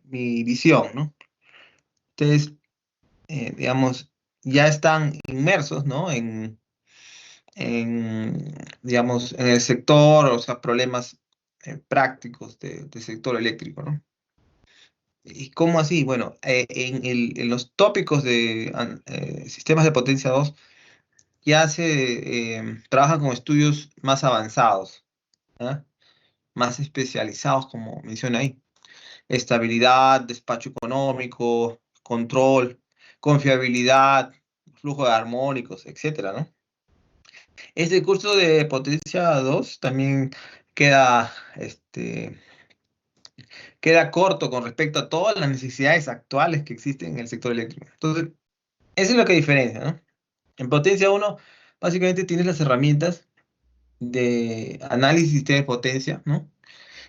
mi visión, ¿no? Ustedes, digamos, ya están inmersos, ¿no? En, digamos, en el sector, o sea, problemas prácticos del sector eléctrico, ¿no? ¿Y cómo así? Bueno, en los tópicos de sistemas de potencia 2 ya se trabajan con estudios más avanzados, ¿ah? Más especializados, como menciona ahí. Estabilidad, despacho económico, control, confiabilidad, flujo de armónicos, etcétera, ¿no? Este curso de potencia 2 también queda, queda corto con respecto a todas las necesidades actuales que existen en el sector eléctrico. Entonces, eso es lo que diferencia, ¿no? En potencia uno básicamente tienes las herramientas de análisis de potencia, ¿no?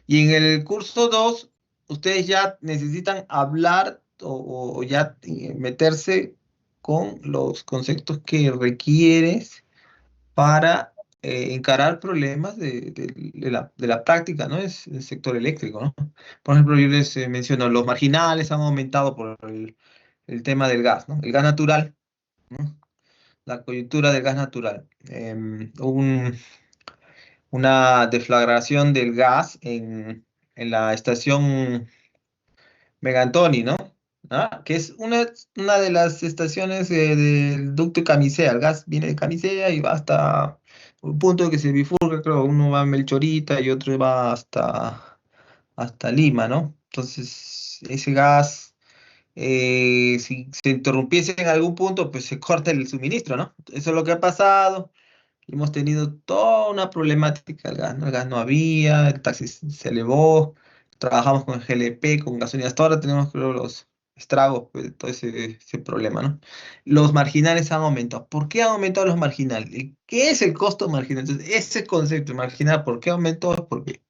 Y en el curso 2 ustedes ya necesitan hablar o ya meterse con los conceptos que requieres para encarar problemas de la práctica, ¿no? Es el sector eléctrico, ¿no? Por ejemplo, yo les menciono, los marginales han aumentado por el tema del gas, ¿no? El gas natural, ¿no? La coyuntura del gas natural. Hubo una deflagración del gas en la estación Megantoni, ¿no? ¿Ah? Que es una de las estaciones del ducto de Camisea. El gas viene de Camisea y va hasta un punto que se bifurca, creo. Uno va a Melchorita y otro va hasta Lima, ¿no? Entonces, ese gas, si se interrumpiese en algún punto, pues se corta el suministro, ¿no? Eso es lo que ha pasado. Hemos tenido toda una problemática, el gas no había, el taxi se elevó, trabajamos con GLP, con gasolina, hasta ahora tenemos creo los estragos pues, de todo ese problema, ¿no? Los marginales han aumentado. ¿Por qué han aumentado los marginales? ¿Qué es el costo marginal? Entonces, ese concepto marginal, ¿por qué aumentó? Es porque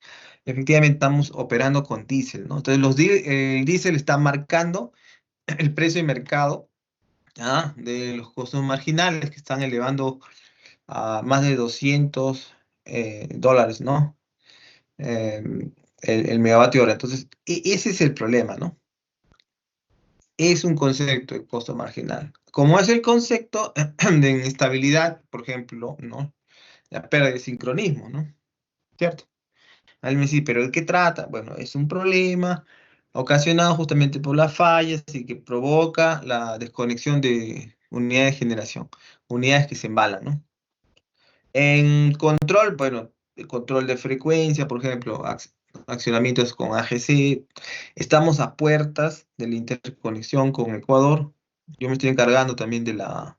efectivamente estamos operando con diésel, ¿no? Entonces, el diésel está marcando el precio de mercado, ¿ah? De los costos marginales que están elevando a más de 200 dólares, ¿no? Eh, el megavatio hora. Entonces, ese es el problema, ¿no? Es un concepto de costo marginal. Como es el concepto de inestabilidad, por ejemplo, ¿no? La pérdida de sincronismo, ¿no? ¿Cierto? Alguien me dice, ¿pero de qué trata? Bueno, es un problema ocasionado justamente por las fallas y que provoca la desconexión de unidades de generación, unidades que se embalan, ¿no? En control, bueno, el control de frecuencia, por ejemplo, accionamientos con AGC. Estamos a puertas de la interconexión con Ecuador. Yo me estoy encargando también de la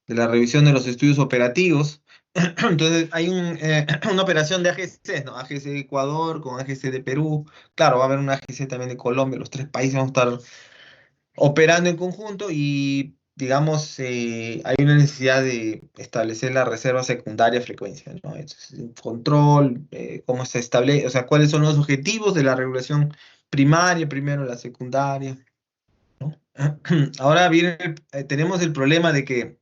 revisión de los estudios operativos. Entonces, hay una operación de AGC, ¿no? AGC de Ecuador con AGC de Perú. Claro, va a haber una AGC también de Colombia. Los tres países van a estar operando en conjunto y, digamos, hay una necesidad de establecer la reserva secundaria de frecuencia, ¿no? Entonces, un control, cómo se establece, o sea, cuáles son los objetivos de la regulación primaria, primero la secundaria, ¿no? Ahora viene, tenemos el problema de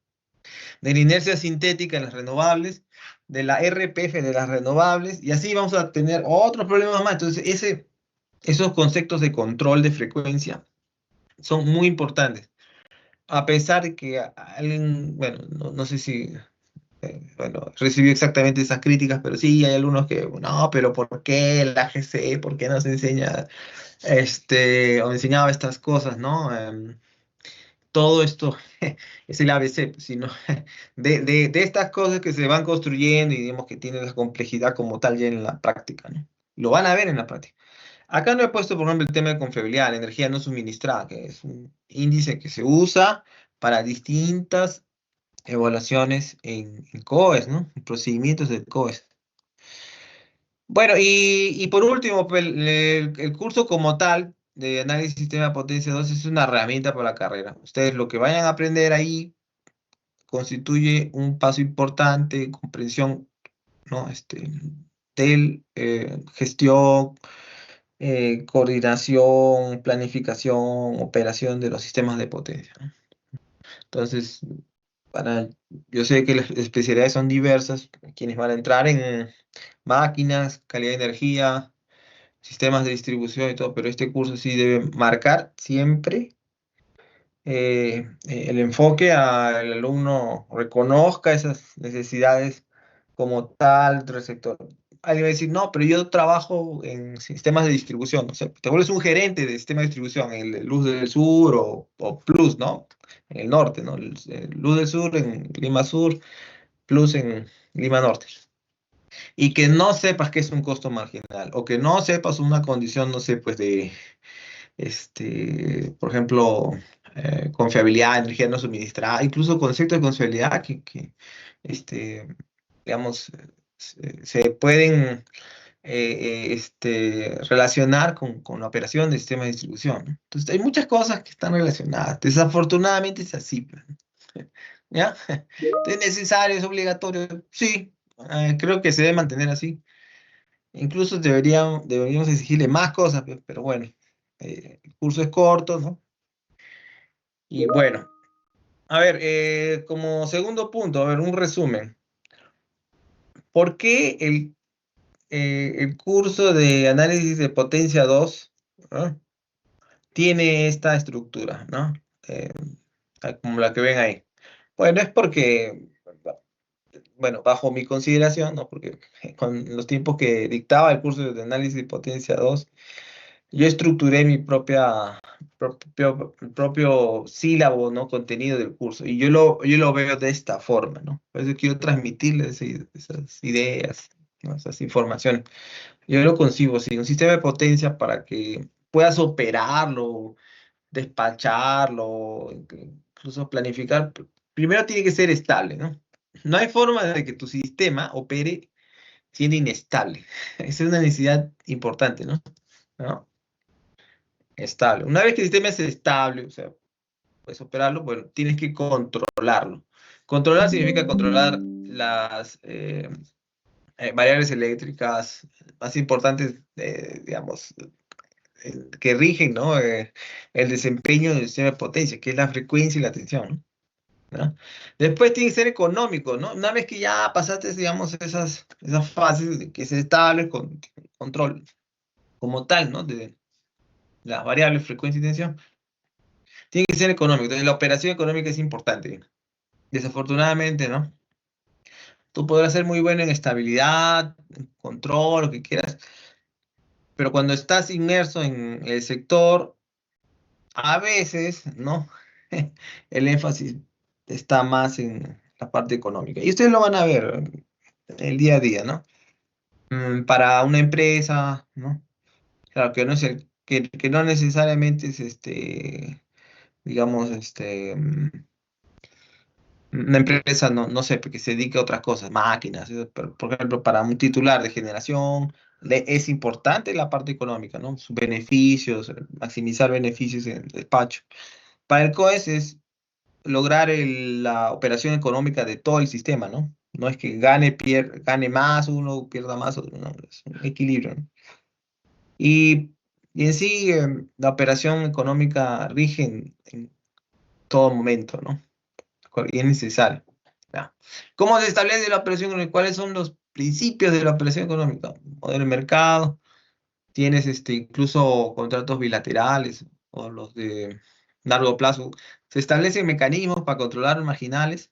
la inercia sintética en las renovables, de la RPF de las renovables, y así vamos a tener otros problemas más. Entonces, esos conceptos de control de frecuencia son muy importantes. A pesar de que alguien, bueno, no sé si bueno, recibió exactamente esas críticas, pero sí hay algunos que, no, pero ¿por qué la GCE? ¿Por qué nos enseña, o enseñaba estas cosas, ¿no? Todo esto es el ABC, pues, sino de estas cosas que se van construyendo y digamos que tienen la complejidad como tal ya en la práctica, ¿no? Lo van a ver en la práctica. Acá no he puesto, por ejemplo, el tema de confiabilidad, la energía no suministrada, que es un índice que se usa para distintas evaluaciones en COES, ¿no? En procedimientos de COES. Bueno, y por último, pues, el curso como tal de análisis sistema de potencia 2 es una herramienta para la carrera. Ustedes lo que vayan a aprender ahí constituye un paso importante, comprensión, ¿no? Del gestión, coordinación, planificación, operación de los sistemas de potencia, ¿no? Entonces, para, yo sé que las especialidades son diversas, quienes van a entrar en máquinas, calidad de energía, sistemas de distribución y todo, pero este curso sí debe marcar siempre el enfoque al alumno reconozca esas necesidades como tal del sector. Alguien va a decir, no, pero yo trabajo en sistemas de distribución, o sea, te vuelves un gerente de sistema de distribución en el Luz del Sur o Plus, ¿no? En el norte, ¿no? El Luz del Sur en Lima Sur, Plus en Lima Norte. Y que no sepas que es un costo marginal, o que no sepas una condición, no sé, pues de por ejemplo, confiabilidad, energía no suministrada, incluso conceptos de confiabilidad que, este, digamos, se pueden relacionar con la operación del sistema de distribución, ¿no? Entonces, hay muchas cosas que están relacionadas. Desafortunadamente es así, pues, ¿no? ¿Ya? ¿Es necesario, es obligatorio? Sí, creo que se debe mantener así. Incluso deberíamos exigirle más cosas, pero bueno, el curso es corto, ¿no? Y bueno, a ver, como segundo punto, a ver, un resumen. ¿Por qué el curso de análisis de potencia 2, ¿no? Tiene esta estructura, ¿no? Eh, como la que ven ahí. Bueno, es porque, bueno, bajo mi consideración, ¿no? Porque con los tiempos que dictaba el curso de análisis de potencia 2 yo estructuré mi propio sílabo, ¿no? Contenido del curso. Y yo lo veo de esta forma, ¿no? Por eso quiero transmitirles esas ideas, ¿no? Esas informaciones. Yo lo concibo así, un sistema de potencia para que puedas operarlo, despacharlo, incluso planificar. Primero tiene que ser estable, ¿no? No hay forma de que tu sistema opere siendo inestable. Esa es una necesidad importante, ¿no? ¿No? Estable. Una vez que el sistema es estable, o sea, puedes operarlo, bueno, tienes que controlarlo. Controlar significa controlar las variables eléctricas más importantes, digamos, que rigen, ¿no? El desempeño del sistema de potencia, que es la frecuencia y la tensión, ¿no? Después tiene que ser económico, ¿no? Una vez que ya pasaste, digamos, esas fases de que es estable, con control como tal, ¿no? De las variables frecuencia y tensión. Tiene que ser económico. Entonces, la operación económica es importante. Desafortunadamente, ¿no? Tú podrás ser muy bueno en estabilidad, en control, lo que quieras, pero cuando estás inmerso en el sector, a veces, ¿no? El énfasis está más en la parte económica. Y ustedes lo van a ver el día a día, ¿no? Para una empresa, ¿no? Claro, que no es que no necesariamente es digamos, una empresa, no sé, porque se dedica a otras cosas, máquinas, eso, pero, por ejemplo, para un titular de generación, es importante la parte económica, ¿no? Sus beneficios, maximizar beneficios en el despacho. Para el COES es lograr la operación económica de todo el sistema, ¿no? No es que gane más uno, pierda más otro, no, es un equilibrio, ¿no? Y, y en sí, la operación económica rige en todo momento, ¿no? Y es necesario. ¿Ya? ¿Cómo se establece la operación económica? ¿Cuáles son los principios de la operación económica? Modelo de mercado, tienes incluso contratos bilaterales o los de largo plazo. Se establecen mecanismos para controlar los marginales,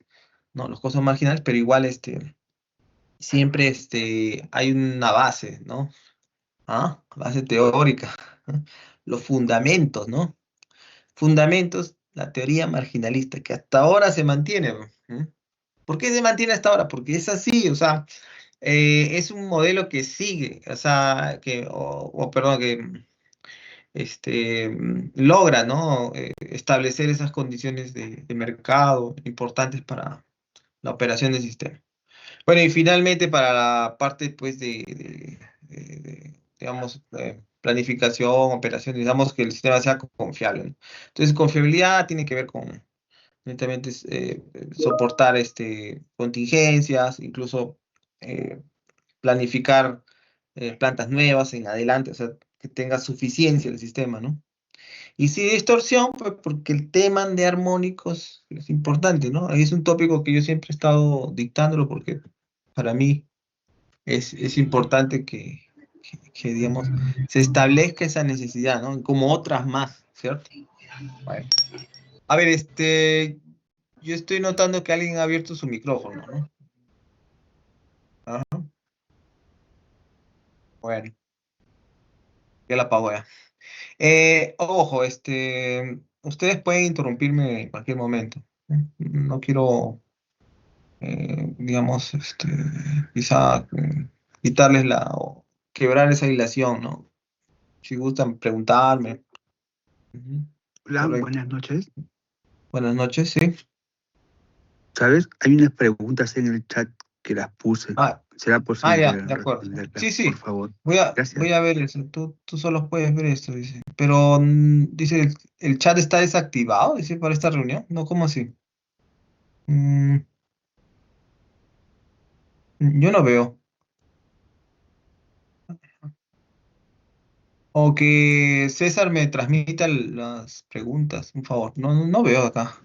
¿no? Los costos marginales, pero igual siempre hay una base, ¿no? ¿Ah? Base teórica, ¿no? Los fundamentos, ¿no? Fundamentos, la teoría marginalista, que hasta ahora se mantiene, ¿no? ¿Por qué se mantiene hasta ahora? Porque es así, o sea, es un modelo que sigue, o sea, perdón, que logra, ¿no? Establecer esas condiciones de mercado importantes para la operación del sistema. Bueno, y finalmente para la parte, pues, digamos, planificación, operación, digamos que el sistema sea confiable, ¿no? Entonces, confiabilidad tiene que ver con evidentemente soportar contingencias, incluso eh, planificar plantas nuevas en adelante, o sea, que tenga suficiencia el sistema, ¿no? Y sin distorsión, pues porque el tema de armónicos es importante, ¿no? Ahí es un tópico que yo siempre he estado dictándolo porque para mí es importante digamos, se establezca esa necesidad, ¿no? Como otras más, ¿cierto? Bueno. A ver, yo estoy notando que alguien ha abierto su micrófono, ¿no? Ajá. Bueno, ya la apago ya. Ojo, ustedes pueden interrumpirme en cualquier momento. No quiero, digamos, quizá quitarles o quebrar esa hilación, ¿no? Si gustan preguntarme. Ujú. Hola, Correcto. buenas noches. Buenas noches, sí. ¿Sabes? Hay unas preguntas en el chat que las puse. Ah, ¿Será ya, posible de acuerdo. responderlas, Sí, por sí. favor? Voy Gracias. a ver eso. Tú solo puedes ver esto, dice. Pero dice, el chat está desactivado, dice, para esta reunión. No, ¿cómo así? Mm, yo no veo. O que César me transmita las preguntas, por favor. No veo acá.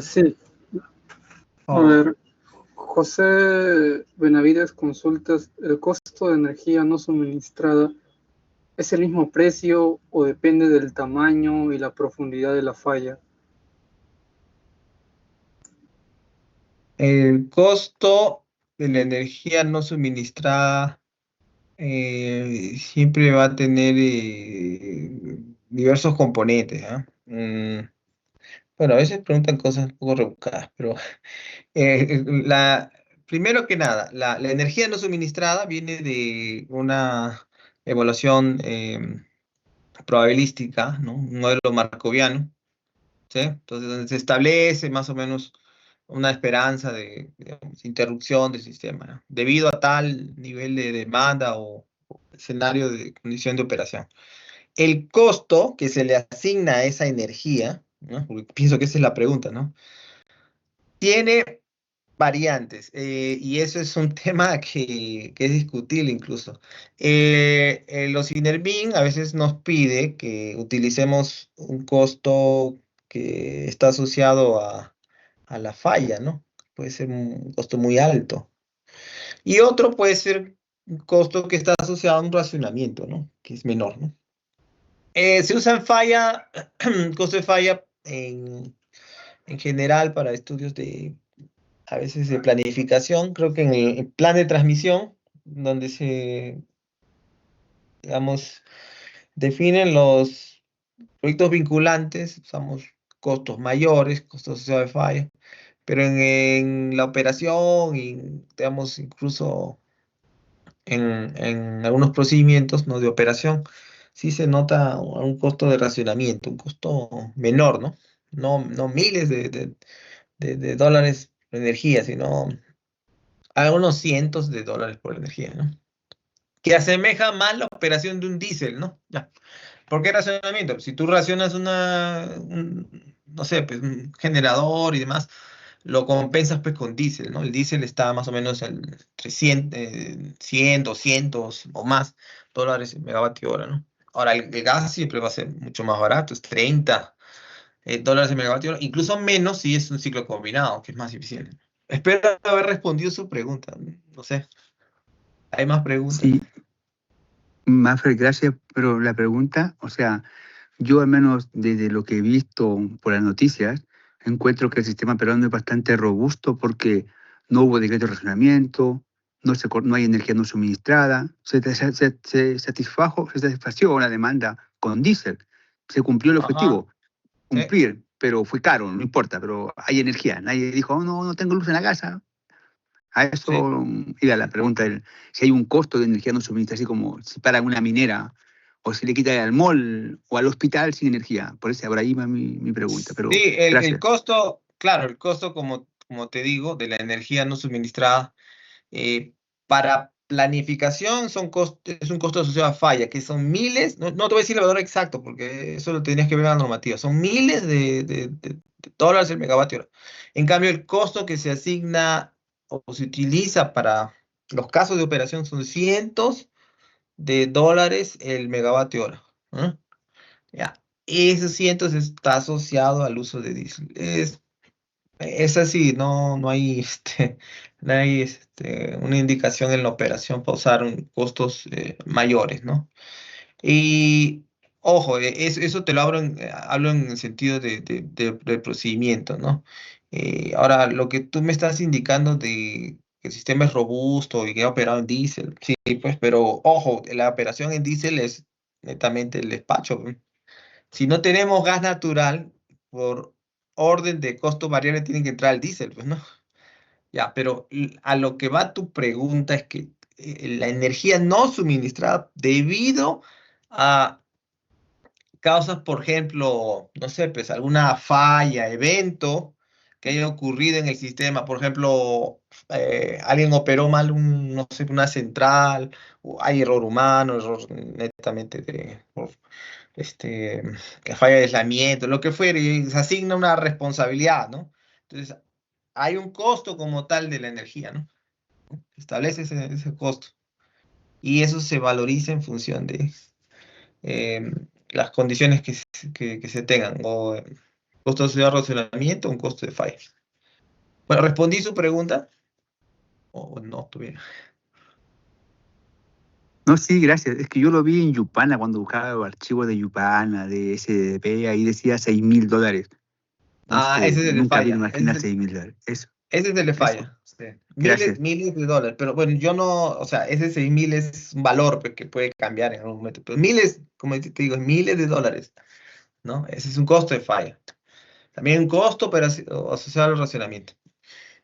Sí, Por a favor. ver, José Benavides consultas, ¿el costo de energía no suministrada es el mismo precio o depende del tamaño y la profundidad de la falla? El costo de la energía no suministrada siempre va a tener diversos componentes, ¿ah? Bueno, a veces preguntan cosas un poco rebuscadas, pero primero que nada, la energía no suministrada viene de una evaluación probabilística, ¿no? Un modelo markoviano, ¿sí? Entonces, donde se establece más o menos una esperanza de, digamos, interrupción del sistema, ¿no? Debido a tal nivel de demanda o escenario de condición de operación. El costo que se le asigna a esa energía, ¿no? Porque pienso que esa es la pregunta, ¿no? Tiene variantes, y eso es un tema que es discutible incluso. Los INERVIN a veces nos pide que utilicemos un costo que está asociado a la falla, ¿no? Puede ser un costo muy alto. Y otro puede ser un costo que está asociado a un racionamiento, ¿no? Que es menor, ¿no? Se usa en falla, costo de falla en general para estudios de a veces de planificación, creo que en el plan de transmisión, donde se, digamos, definen los proyectos vinculantes, usamos costos mayores, costos asociados de falla, pero en la operación y, digamos, incluso en algunos procedimientos, ¿no? De operación, sí se nota un costo de racionamiento, un costo menor, ¿no? No miles de dólares de energía, sino a unos cientos de dólares por energía, ¿no? Que asemeja más la operación de un diésel, ¿no? Ya. ¿Por qué racionamiento? Si tú racionas no sé, pues un generador y demás, lo compensas pues con diésel, ¿no? El diésel está más o menos en 300, 100, 200 o más dólares el megavatio hora, ¿no? Ahora, el gas siempre va a ser mucho más barato, es 30 dólares el megavatio hora, incluso menos si es un ciclo combinado, que es más eficiente. Espero haber respondido su pregunta. No sé, ¿hay más preguntas? Sí, Mafre, gracias, pero la pregunta, o sea, yo al menos desde lo que he visto por las noticias, encuentro que el sistema peruano es bastante robusto porque no hubo decreto de racionamiento, no hay energía no suministrada, se satisfació la demanda con diésel, se cumplió el Ajá, objetivo, sí. cumplir, pero fue caro, no importa, pero hay energía. Nadie dijo, oh, no, no tengo luz en la casa. A eso Sí. iba la pregunta, si hay un costo de energía no suministrada, así como si para una minera o si le quita al mall o al hospital sin energía. Por ahí va mi pregunta, pero Sí, el gracias. costo, claro, el costo, como te digo, de la energía no suministrada, eh, para planificación es un costo asociado a falla, que son miles, no te voy a decir el valor exacto, porque eso lo tenías que ver en la normativa, son miles de dólares el megavatio hora. En cambio, el costo que se asigna o se utiliza para los casos de operación son cientos de dólares el megavatio hora. ¿Ah? Ya. Esos cientos está asociado al uso de diésel. Es así, no hay, no hay una indicación en la operación para usar costos mayores, ¿no? Y ojo, eso te lo hablo en el sentido del procedimiento, ¿no? Ahora, lo que tú me estás indicando de que el sistema es robusto y que ha operado en diésel, sí, pues, pero ojo, la operación en diésel es netamente el despacho. ¿No? Si no tenemos gas natural, por orden de costo variable tiene que entrar el diésel, pues, ¿no? Ya, pero a lo que va tu pregunta es que la energía no suministrada debido a causas, por ejemplo, no sé, pues alguna falla, evento que haya ocurrido en el sistema. Por ejemplo, alguien operó mal no sé, una central, o hay error humano, error netamente este, falla de aislamiento, lo que fuere, y se asigna una responsabilidad, ¿no? Entonces, hay un costo como tal de la energía, ¿no? Establece ese costo y eso se valoriza en función de las condiciones que se tengan, o costo de racionamiento o un costo de falla. Bueno, ¿respondí su pregunta? O no, todavía. No, sí, gracias. Es que yo lo vi en Yupana cuando buscaba los archivos de Yupana, de SDP, ahí decía $6.000. Ah, Entonces, ese es el de nunca vi una falla. máquina $6.000. Eso, Ese es el de eso. falla. Sí. Gracias. Miles de dólares. Pero bueno, yo no, o sea, ese 6.000 es un valor pues, que puede cambiar en algún momento. Pero miles, como te digo, miles de dólares, ¿no? Ese es un costo de falla. También un costo pero asociado al racionamiento.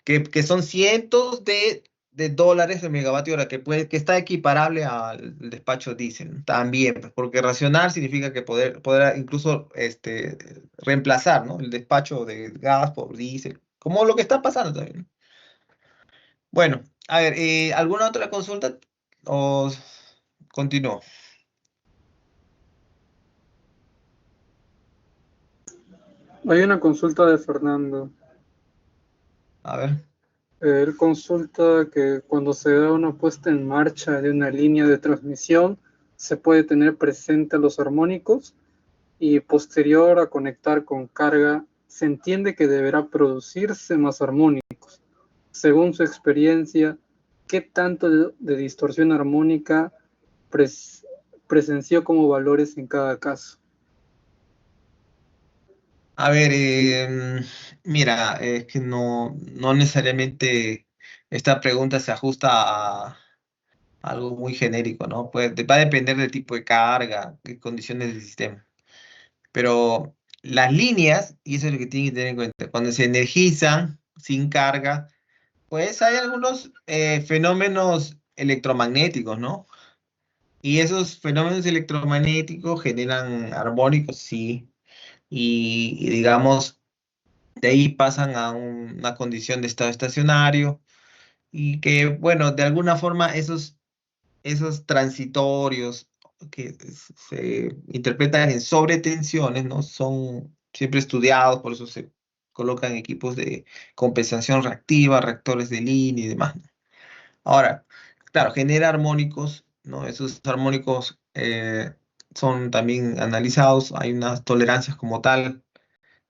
Que son cientos de dólares de megavatio hora, que está equiparable al despacho diésel. También, pues, porque racionar significa que poder incluso reemplazar, ¿no? El despacho de gas por diésel, como lo que está pasando también. Bueno, a ver, ¿alguna otra consulta? ¿O continúo? Hay una consulta de Fernando. A ver. Él consulta que cuando se da una puesta en marcha de una línea de transmisión, se puede tener presente los armónicos y posterior a conectar con carga, se entiende que deberá producirse más armónicos. Según su experiencia, ¿qué tanto de distorsión armónica pres- presenció como valores en cada caso? A ver, mira, es que no necesariamente esta pregunta se ajusta a algo muy genérico, ¿no? Pues va a depender del tipo de carga, qué condiciones del sistema. Pero las líneas, y eso es lo que tienen que tener en cuenta, cuando se energizan sin carga, pues hay algunos fenómenos electromagnéticos, ¿no? Y esos fenómenos electromagnéticos generan armónicos, sí. Y digamos, de ahí pasan a una condición de estado estacionario y que, bueno, de alguna forma esos transitorios que se interpretan en sobretensiones, ¿no? Son siempre estudiados, por eso se colocan equipos de compensación reactiva, reactores de línea y demás. ¿No? Ahora, claro, genera armónicos, ¿no? Esos armónicos son también analizados, hay unas tolerancias como tal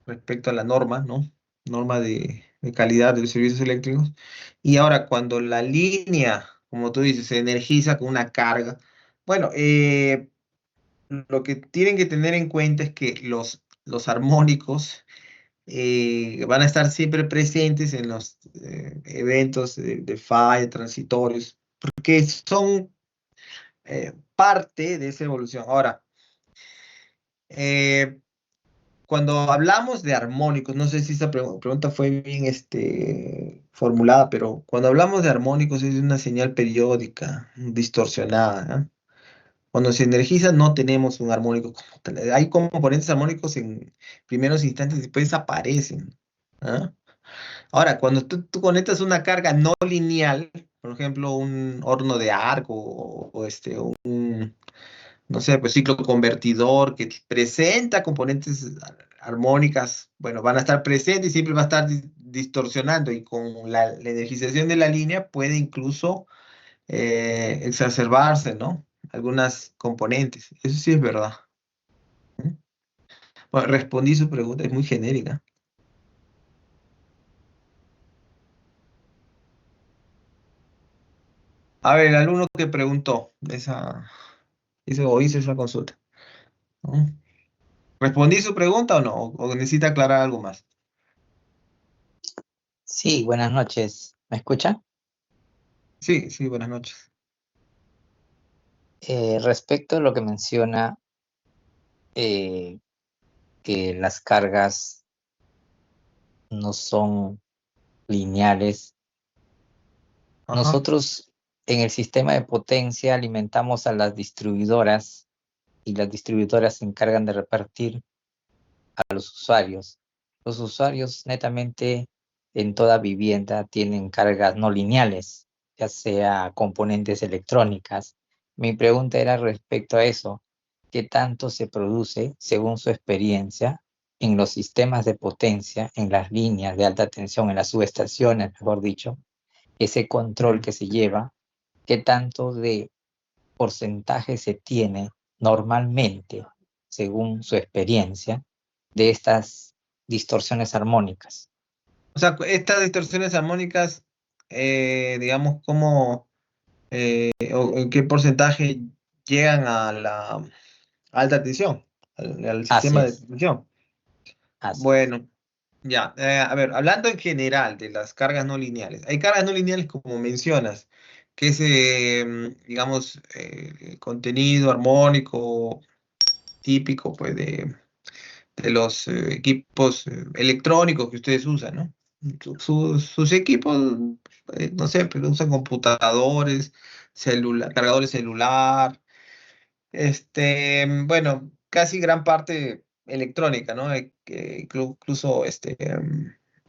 respecto a la norma, ¿no? Norma de calidad de los servicios eléctricos. Y ahora, cuando la línea, como tú dices, se energiza con una carga, bueno, lo que tienen que tener en cuenta es que los armónicos van a estar siempre presentes en los eventos de falla, transitorios, porque son parte de esa evolución. Ahora, eh, cuando hablamos de armónicos, no sé si esta pregunta fue bien formulada, pero cuando hablamos de armónicos es una señal periódica, distorsionada. ¿Ah? Cuando se energiza no tenemos un armónico como tal. Hay componentes armónicos en primeros instantes y después desaparecen. ¿Ah? Ahora, cuando tú conectas una carga no lineal, por ejemplo, un horno de arco o no sé, pues ciclo convertidor que presenta componentes armónicas, bueno, van a estar presentes y siempre va a estar distorsionando y con la energización de la línea puede incluso exacerbarse, ¿no? Algunas componentes. Eso sí es verdad. ¿Mm? Bueno, respondí su pregunta, es muy genérica. A ver, el alumno que preguntó, hizo esa consulta, ¿no? ¿Respondí su pregunta o no? ¿O necesita aclarar algo más? Sí, buenas noches. ¿Me escucha? Sí, sí, buenas noches. Respecto a lo que menciona, eh, que las cargas no son lineales, Ajá. nosotros en el sistema de potencia alimentamos a las distribuidoras y las distribuidoras se encargan de repartir a los usuarios. Los usuarios netamente en toda vivienda tienen cargas no lineales, ya sea componentes electrónicas. Mi pregunta era respecto a eso. ¿Qué tanto se produce, según su experiencia, en los sistemas de potencia, en las líneas de alta tensión, en las subestaciones, mejor dicho, ese control Mm. que se lleva? ¿Qué tanto de porcentaje se tiene normalmente, según su experiencia, de estas distorsiones armónicas? O sea, estas distorsiones armónicas, digamos, o en qué porcentaje llegan a la alta tensión, al Así sistema de es, tensión. así es. Bueno, ya, a ver, hablando en general de las cargas no lineales, hay cargas no lineales como mencionas, que es, digamos, contenido armónico típico, pues, de los equipos electrónicos que ustedes usan, ¿no? Sus equipos, no sé, pero usan computadores, cargadores celular, bueno, casi gran parte electrónica, ¿no? Incluso,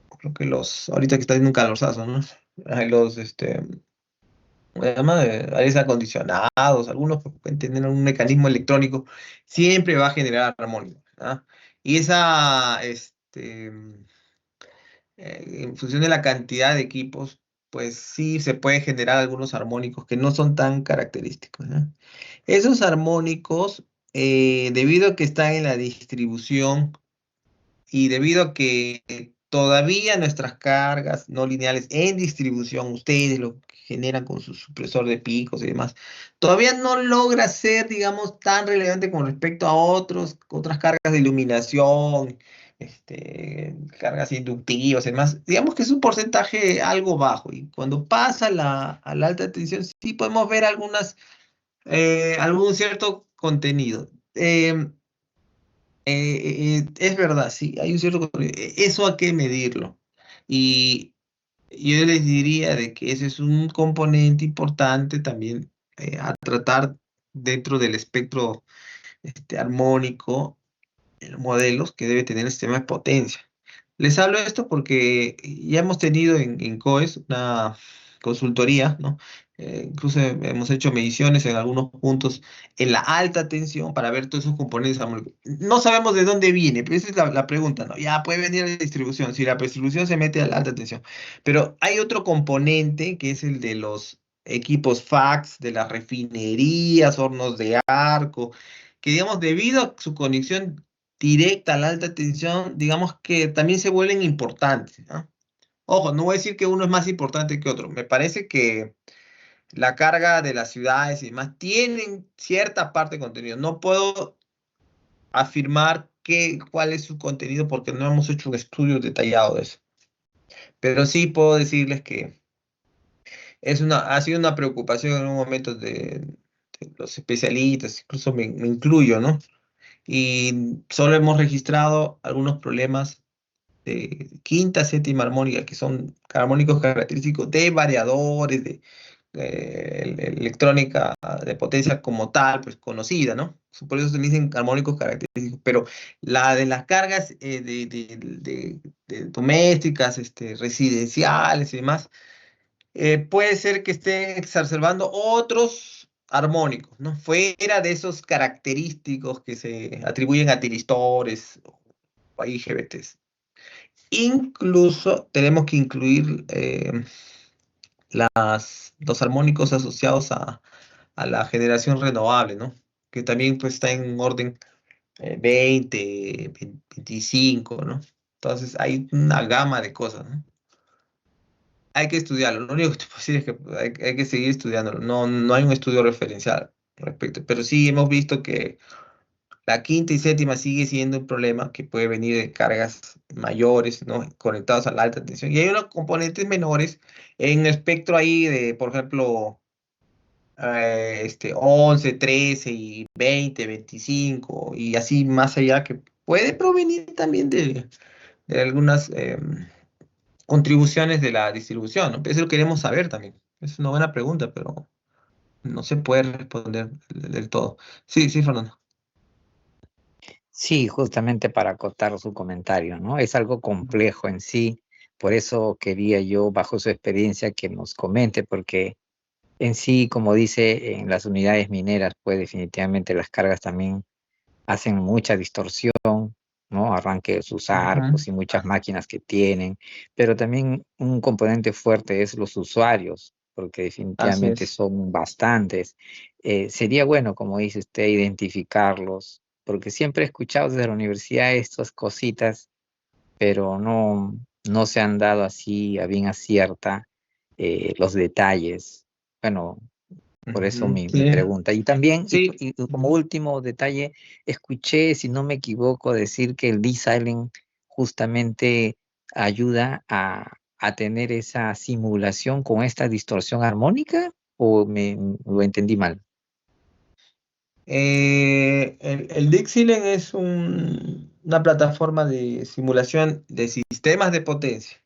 creo que ahorita que está en un calorzazo, ¿no? Hay se llama? Aires acondicionados, algunos pueden tener un mecanismo electrónico, siempre va a generar armonía, ¿ah? Y en función de la cantidad de equipos, pues sí se puede generar algunos armónicos que no son tan característicos, ¿no? Esos armónicos, debido a que están en la distribución y debido a que todavía nuestras cargas no lineales en distribución, ustedes lo que generan con su supresor de picos y demás, todavía no logra ser, digamos, tan relevante con respecto a otras cargas de iluminación, cargas inductivas y demás. Digamos que es un porcentaje algo bajo y cuando pasa a la alta tensión sí podemos ver algún cierto contenido. Es verdad, sí, hay un cierto eso hay que medirlo. Y yo les diría de que ese es un componente importante también a tratar dentro del espectro armónico, modelos que debe tener el sistema de potencia. Les hablo de esto porque ya hemos tenido en COES una consultoría, ¿no? Incluso hemos hecho mediciones en algunos puntos en la alta tensión para ver todos esos componentes armónicos. No sabemos de dónde viene, pero esa es la pregunta, ¿no? Ya puede venir la distribución, si la distribución se mete a la alta tensión. Pero hay otro componente que es el de los equipos fax, de las refinerías, hornos de arco, que digamos, debido a su conexión directa a la alta tensión, digamos que también se vuelven importantes, ¿no? Ojo, no voy a decir que uno es más importante que otro. Me parece que la carga de las ciudades y demás tienen cierta parte de contenido. No puedo afirmar cuál es su contenido porque no hemos hecho un estudio detallado de eso. Pero sí puedo decirles que ha sido una preocupación en un momento de los especialistas, incluso me incluyo, ¿no? Y solo hemos registrado algunos problemas de quinta, séptima armónica, que son armónicos característicos de variadores, electrónica de potencia como tal, pues conocida, ¿no? Por eso se le dicen armónicos característicos, pero la de las cargas de domésticas, residenciales y demás, puede ser que estén exacerbando otros armónicos, ¿no? Fuera de esos característicos que se atribuyen a tiristores o a IGBTs. Incluso tenemos que incluir los armónicos asociados a la generación renovable, ¿no? Que también pues está en orden 20, 25, ¿no? Entonces hay una gama de cosas, ¿no? hay que estudiarlo. Lo único que te puedo decir es que hay que seguir estudiándolo. No, no hay un estudio referencial al respecto. Pero sí hemos visto que la quinta y séptima sigue siendo un problema que puede venir de cargas mayores, ¿no? Conectados a la alta tensión. Y hay unos componentes menores en el espectro ahí de, por ejemplo, 11, 13 y 20, 25 y así más allá, que puede provenir también de algunas contribuciones de la distribución, ¿no? Eso lo queremos saber también. Es una buena pregunta, pero no se puede responder del todo. Sí, sí, Fernando. Sí, justamente para acotar su comentario, ¿no? Es algo complejo en sí, por eso quería yo, bajo su experiencia, que nos comente, porque en sí, como dice, en las unidades mineras, pues definitivamente las cargas también hacen mucha distorsión, ¿no? Arranque de sus Ujú. arcos y muchas máquinas que tienen, pero también un componente fuerte es los usuarios, porque Así definitivamente es. son bastantes. Sería bueno, como dice usted, identificarlos, porque siempre he escuchado desde la universidad estas cositas, pero no se han dado así a bien acierta los detalles. Bueno, por eso Ujú. mi Sí, pregunta. Y también, sí. y como Ujú. último detalle, escuché, si no me equivoco, decir que el D-Silent justamente ayuda a tener esa simulación con esta distorsión armónica, o lo entendí mal. El Dixieland es una plataforma de simulación de sistemas de potencia.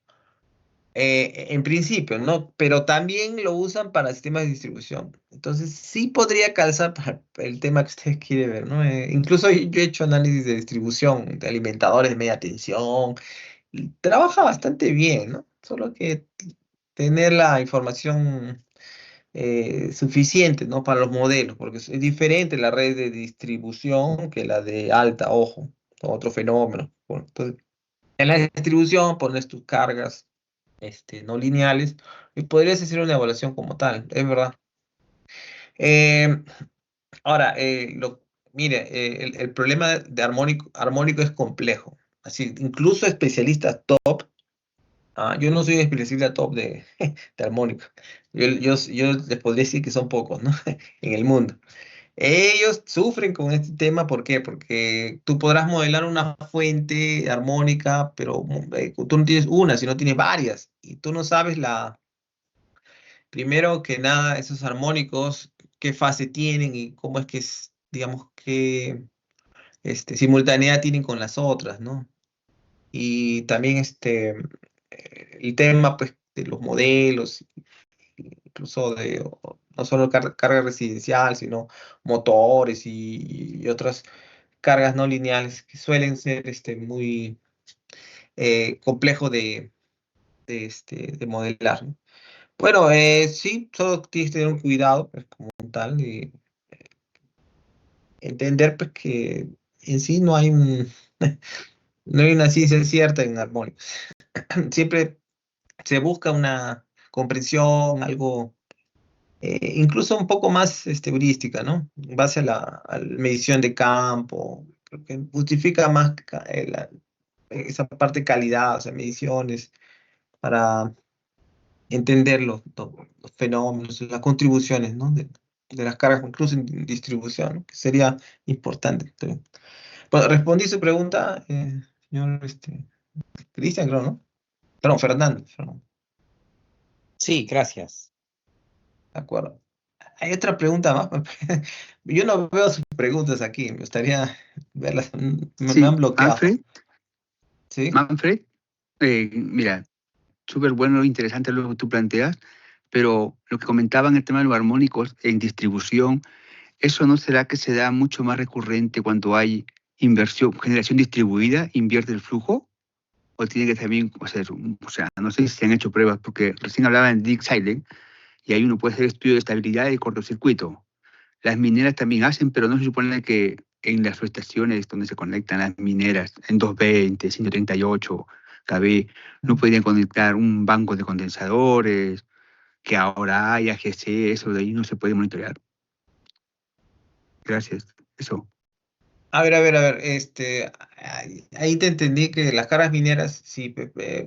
En principio, ¿no? Pero también lo usan para sistemas de distribución. Entonces, sí podría calzar para el tema que usted quiere ver, ¿no? Incluso yo he hecho análisis de distribución de alimentadores de media tensión y trabaja bastante bien, ¿no? Solo que tener la información suficiente, ¿no? Para los modelos, porque es diferente la red de distribución que la de alta, ojo, otro fenómeno. Bueno, entonces, en la distribución pones tus cargas no lineales y podrías hacer una evaluación como tal, es verdad. Eh, ahora, mire, el problema de armónico es complejo. Así, incluso especialistas top, yo no soy un especialista top de armónico. Yo les podría decir que son pocos, ¿no? En el mundo. Ellos sufren con este tema, ¿por qué? Porque tú podrás modelar una fuente armónica, pero tú no tienes una, sino tienes varias, y tú no sabes primero que nada, esos armónicos, qué fase tienen y cómo es que es, digamos, qué simultaneidad tienen con las otras, ¿no? Y también el tema, pues, de los modelos, incluso no solo carga residencial, sino motores y otras cargas no lineales que suelen ser muy complejo de modelar, ¿no? Bueno, sí, solo tienes que tener un cuidado, pues, como tal, y entender pues, que en sí no hay una ciencia cierta en armónicos. Siempre se busca una comprensión, algo incluso un poco más heurística, ¿no? En base a la medición de campo, creo que justifica más esa parte de calidad, o sea, mediciones, para entender los fenómenos, las contribuciones, ¿no? De las cargas, incluso en distribución, ¿no? Que sería importante. Bueno, respondí su pregunta, señor Cristian, creo, ¿no? Perdón, Fernando, Sí, gracias. de acuerdo. Hay otra pregunta más. Yo no veo sus preguntas aquí, me gustaría verlas. Me han Sí, bloqueado, ¿sí? Manfred, mira, súper bueno, interesante lo que tú planteas, pero lo que comentaba en el tema de los armónicos en distribución, ¿eso no será que se da mucho más recurrente cuando hay inversión, generación distribuida, invierte el flujo? ¿O tiene que también, o sea, no sé si se han hecho pruebas, porque recién hablaba en Dick Silent, y ahí uno puede hacer estudio de estabilidad y cortocircuito. Las mineras también hacen, pero no se supone que en las subestaciones donde se conectan las mineras, en 220, 138 kV, no podrían conectar un banco de condensadores, que ahora hay AGC, eso de ahí no se puede monitorear. Gracias. Eso. ahí te entendí que las cargas mineras, sí,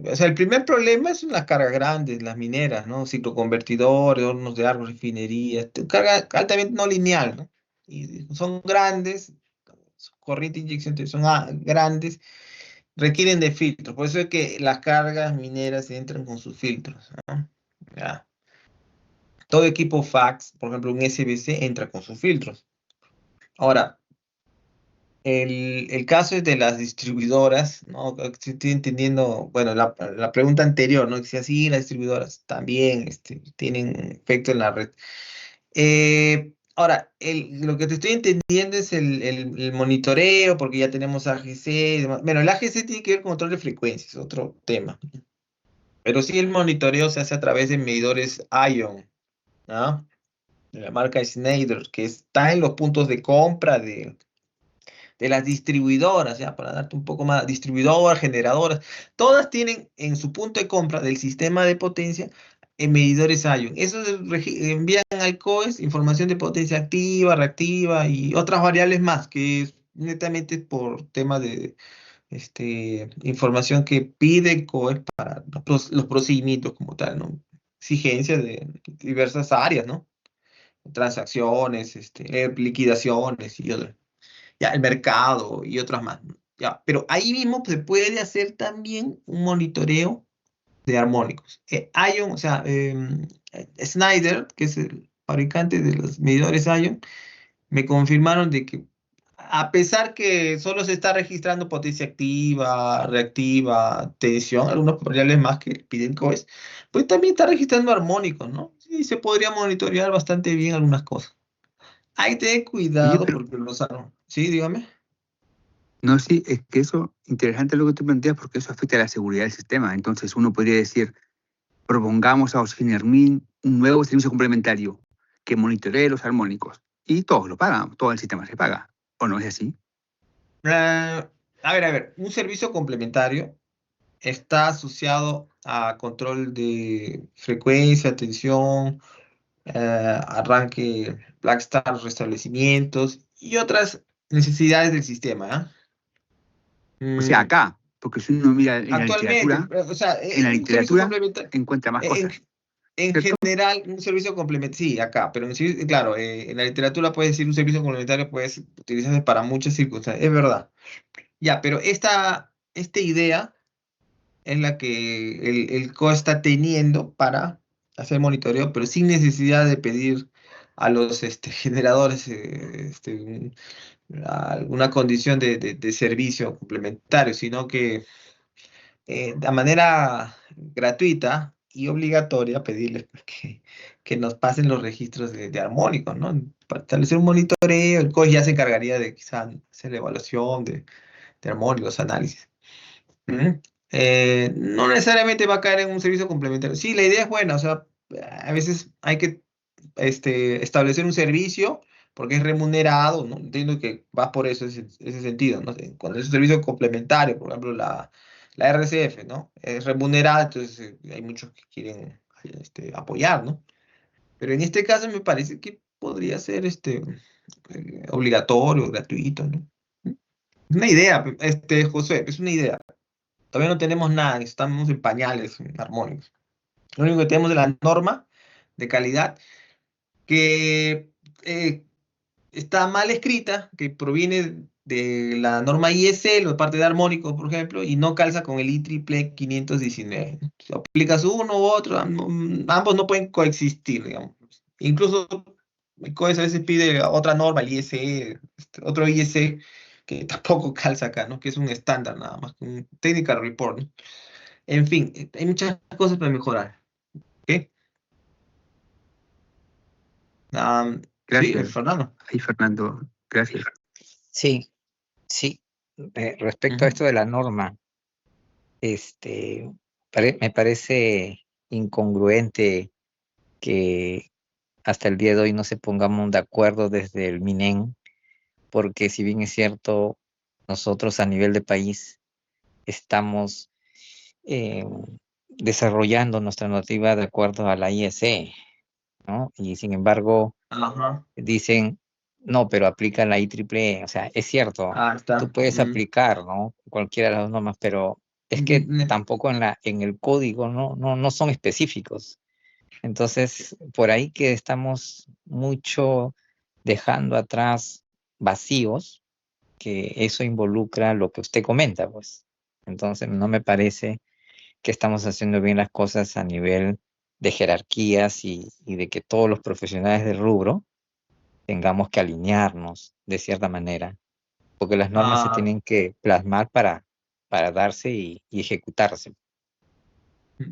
o sea, el primer problema son las cargas grandes, las mineras, ¿no? Cicloconvertidores, hornos de agua, refinerías, carga altamente no lineal, ¿no? Y son grandes, su corriente de inyección son grandes, requieren de filtros, por eso es que las cargas mineras entran con sus filtros, ¿no? Ya. Todo equipo fax, por ejemplo, un SBC entra con sus filtros. Ahora, el caso es de las distribuidoras, ¿no? Si estoy entendiendo, bueno, la pregunta anterior, ¿no? Decía, sí, las distribuidoras también tienen efecto en la red. Ahora, lo que te estoy entendiendo es el monitoreo, porque ya tenemos AGC y demás. Bueno, el AGC tiene que ver con control de frecuencias, otro tema. Pero sí el monitoreo se hace a través de medidores ION, ¿no? De la marca Schneider, que está en los puntos de compra de las distribuidoras, ya para darte un poco más, distribuidoras, generadoras, todas tienen en su punto de compra del sistema de potencia medidores ION. Esos envían al COES información de potencia activa, reactiva y otras variables más, que es netamente por tema de información que pide el COES para los procedimientos como tal, ¿no? Exigencias de diversas áreas, ¿no? Transacciones, liquidaciones y otras ya, el mercado y otras más, ¿no? Ya, pero ahí mismo se puede hacer también un monitoreo de armónicos. Ion, o sea, Schneider, que es el fabricante de los medidores Ion, me confirmaron de que a pesar que solo se está registrando potencia activa, reactiva, tensión, algunos variables más que piden COES, pues también está registrando armónicos, ¿no? Sí, se podría monitorear bastante bien algunas cosas. Hay que tener Oye, cuidado pero porque sí, dígame. no, sí, es que eso, interesante lo que tú planteas, porque eso afecta a la seguridad del sistema. Entonces uno podría decir, propongamos a Osfinermin un nuevo servicio complementario que monitoree los armónicos. Y todos lo pagan, todo el sistema se paga. ¿O no es así? A ver, un servicio complementario está asociado a control de frecuencia, tensión, arranque, black start, restablecimientos y otras necesidades del sistema, ¿ah? O sea, Mm, acá, porque si uno mira Actualmente, o sea, en la un servicio literatura complementario, encuentra más en, cosas, en ¿cierto? general, un servicio complementario, sí, acá, pero claro, en la literatura puedes decir un servicio complementario puedes utilizarse para muchas circunstancias, es verdad. Ya, pero esta idea es la que el COA está teniendo para hacer monitoreo, pero sin necesidad de pedir a los generadores alguna condición de servicio complementario, sino que de manera gratuita y obligatoria pedirles pues, que nos pasen los registros de armónicos, ¿no? Para establecer un monitoreo, el COE ya se encargaría de quizá hacer la evaluación de armónicos, análisis. Ujú. No necesariamente va a caer en un servicio complementario. Sí, la idea es buena, o sea, a veces hay que establecer un servicio porque es remunerado, ¿no? Entiendo que va por eso, ese sentido, ¿no? Cuando es un servicio complementario, por ejemplo, la RCF, ¿no? Es remunerada, entonces hay muchos que quieren apoyar, ¿no? Pero en este caso me parece que podría ser obligatorio, gratuito, ¿no? Una idea, José, es una idea. Todavía no tenemos nada, estamos en pañales armónicos. Lo único que tenemos es la norma de calidad que está mal escrita, que proviene de la norma IEC, la parte de armónicos, por ejemplo, y no calza con el IEEE 519. Si aplicas uno u otro, ambos no pueden coexistir, digamos. Incluso el COES a veces pide otra norma, el IEC, otro IEC, que tampoco calza acá, ¿no? Que es un estándar nada más, un technical report, ¿no? En fin, hay muchas cosas para mejorar. ¿Ok? Sí, Gracias. Fernando. Ahí, Fernando, gracias. Sí, sí. Respecto a Ujú. esto de la norma, me parece incongruente que hasta el día de hoy no se pongamos de acuerdo desde el MINEN, porque si bien es cierto, nosotros a nivel de país estamos eh, desarrollando nuestra normativa de acuerdo a la IEC, ¿no? Y sin embargo, Ajá. dicen No, pero aplica la IEEE, o sea, es cierto, Ah, tú está. puedes aplicar, ¿no? Cualquiera de las normas, pero es que tampoco en el código no son específicos. Entonces, por ahí que estamos mucho dejando atrás vacíos, que eso involucra lo que usted comenta, pues. Entonces, no me parece que estamos haciendo bien las cosas a nivel de jerarquías y de que todos los profesionales del rubro tengamos que alinearnos de cierta manera, porque las normas se Ah, tienen que plasmar para darse y ejecutarse.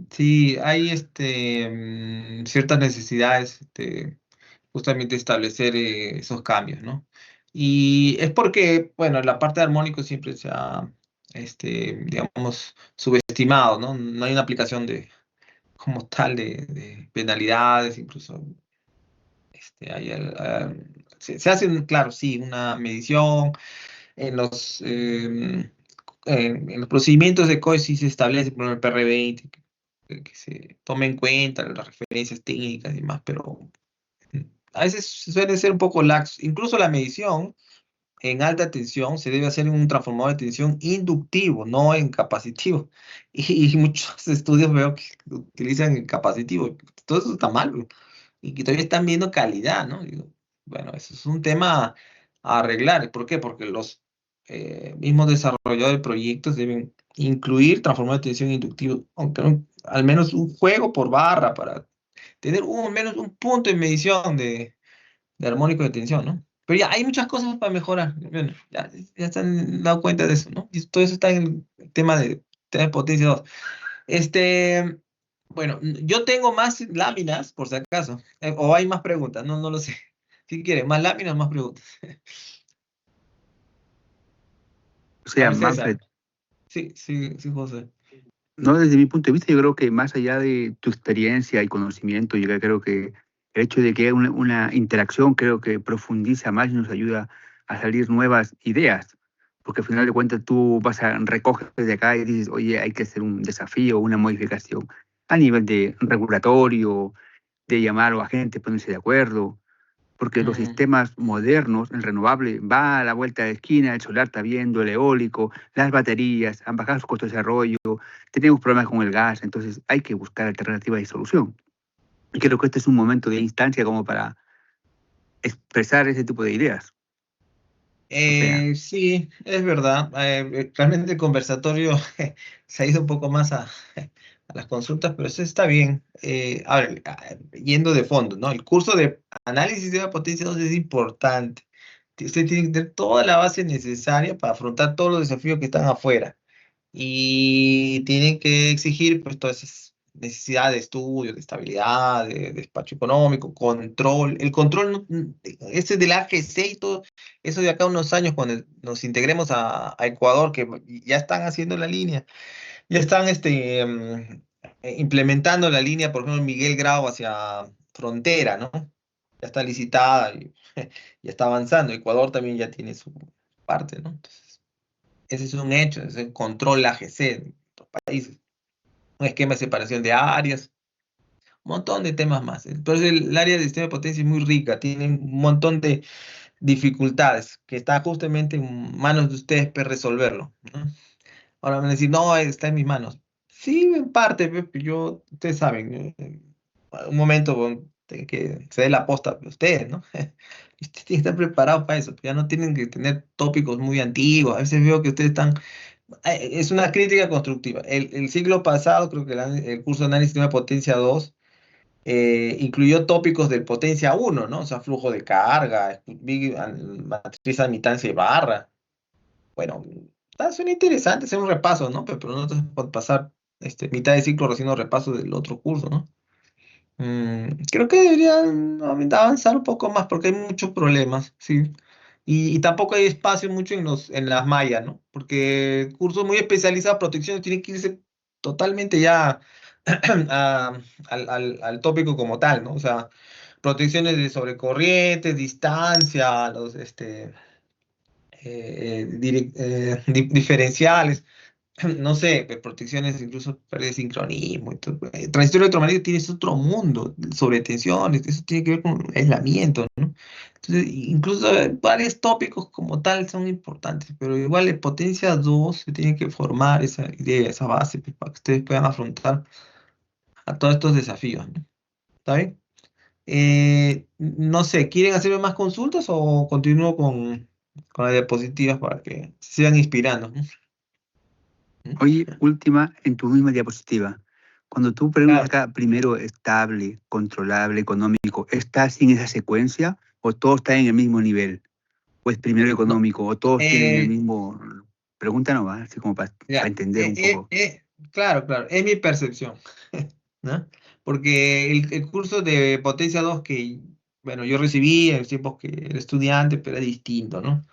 sí, hay ciertas necesidades justamente establecer esos cambios, ¿no? Y es porque, bueno, la parte de armónico siempre se ha, digamos, subestimado, ¿no? No hay una aplicación como tal de penalidades, incluso se hace, claro, sí, una medición en en los procedimientos de COE sí se establece, por ejemplo, el PR20, que se tome en cuenta las referencias técnicas y demás, pero a veces suele ser un poco laxo. Incluso la medición en alta tensión se debe hacer en un transformador de tensión inductivo, no en capacitivo. Y muchos estudios veo que utilizan el capacitivo. Todo eso está mal, y que todavía están viendo calidad, ¿no? Digo, bueno, eso es un tema a arreglar. ¿Por qué? Porque los mismos desarrolladores de proyectos deben incluir transformador de tensión inductivo, aunque al menos un juego por barra para tener al menos un punto de medición de armónico de tensión, ¿no? Pero ya hay muchas cosas para mejorar. Bueno, ya se han dado cuenta de eso, ¿no? Y todo eso está en el tema de potencia 2. Este, bueno, yo tengo más láminas, por si acaso. O hay más preguntas, no lo sé. Si quieren, más láminas, más preguntas. O A sea, ver, César. Manfred, Sí, sí, sí, José. no desde mi punto de vista, yo creo que más allá de tu experiencia y conocimiento, yo creo que el hecho de que haya una interacción creo que profundiza más y nos ayuda a salir nuevas ideas. Porque al final de cuentas tú vas a recoger de acá y dices, oye, hay que hacer un desafío, una modificación a nivel de regulatorio, de llamar a los agentes, ponerse de acuerdo, porque los Mm, sistemas modernos, el renovable, va a la vuelta de esquina, el solar está viendo, el eólico, las baterías, han bajado sus costos de desarrollo, tenemos problemas con el gas, entonces hay que buscar alternativas de solución. Y creo que este es un momento de instancia como para expresar ese tipo de ideas. O sea, sí, es verdad. Realmente el conversatorio se ha ido un poco más a las consultas, pero eso está bien. A ver, yendo de fondo, ¿no? El curso de análisis de la potencia 2 es importante. Usted tiene que tener toda la base necesaria para afrontar todos los desafíos que están afuera. Y tienen que exigir pues todas esas necesidades de estudio, de estabilidad, de despacho económico, control. El control, ese del AGC y todo, eso de acá a unos años cuando nos integremos a Ecuador, que ya están haciendo la línea, ya están implementando la línea, por ejemplo, Miguel Grau hacia frontera, ¿no? Ya está licitada y ya está avanzando. Ecuador también ya tiene su parte, ¿no? Entonces, ese es un hecho, es el control AGC en otros países, un esquema de separación de áreas, un montón de temas más. Entonces el área de sistema de potencia es muy rica, tiene un montón de dificultades que está justamente en manos de ustedes para resolverlo, ¿no? Ahora van a decir, no, está en mis manos. Sí, en parte, ustedes saben, un momento que se dé la posta a ustedes, ¿no? Y ustedes tienen que estar preparados para eso, ya no tienen que tener tópicos muy antiguos, a veces veo que ustedes están es una crítica constructiva. El siglo pasado, creo que el curso de análisis de potencia 2 incluyó tópicos del potencia uno, ¿no? O sea, flujo de carga, matriz de admitancia y barra. Bueno, suena interesante hacer un repaso, ¿no? Pero no te puedes pasar mitad de ciclo haciendo repaso del otro curso, ¿no? Creo que deberían avanzar un poco más porque hay muchos problemas, sí. Y tampoco hay espacio mucho en las mallas, ¿no? Porque cursos muy especializados, protección, tienen que irse totalmente ya al tópico como tal, ¿no? O sea, protecciones de sobrecorriente, distancia, los diferenciales. no sé, pues, protecciones, incluso pérdida de sincronismo. Y todo. Transitorio electromagnético tienes otro mundo sobre tensiones, eso tiene que ver con aislamiento, ¿no? Entonces, incluso varios tópicos como tal son importantes, pero igual en potencia 2 se tiene que formar esa idea, esa base, pues, para que ustedes puedan afrontar a todos estos desafíos, ¿no? ¿Está bien? No sé, ¿quieren hacerme más consultas o continúo con las diapositivas para que se sigan inspirando? ¿Mm? Oye, última, en tu misma diapositiva. Cuando tú preguntas Claro. acá, primero estable, controlable, económico, ¿estás en esa secuencia o todos están en el mismo nivel? ¿O es primero No, económico o todos tienen el eh, mismo? Pregunta no va, así como para ya, entender un poco. claro, claro, es mi percepción, ¿no? Porque el curso de Potencia 2 que, bueno, yo recibí en los tiempos que era estudiante, pero era distinto, ¿no?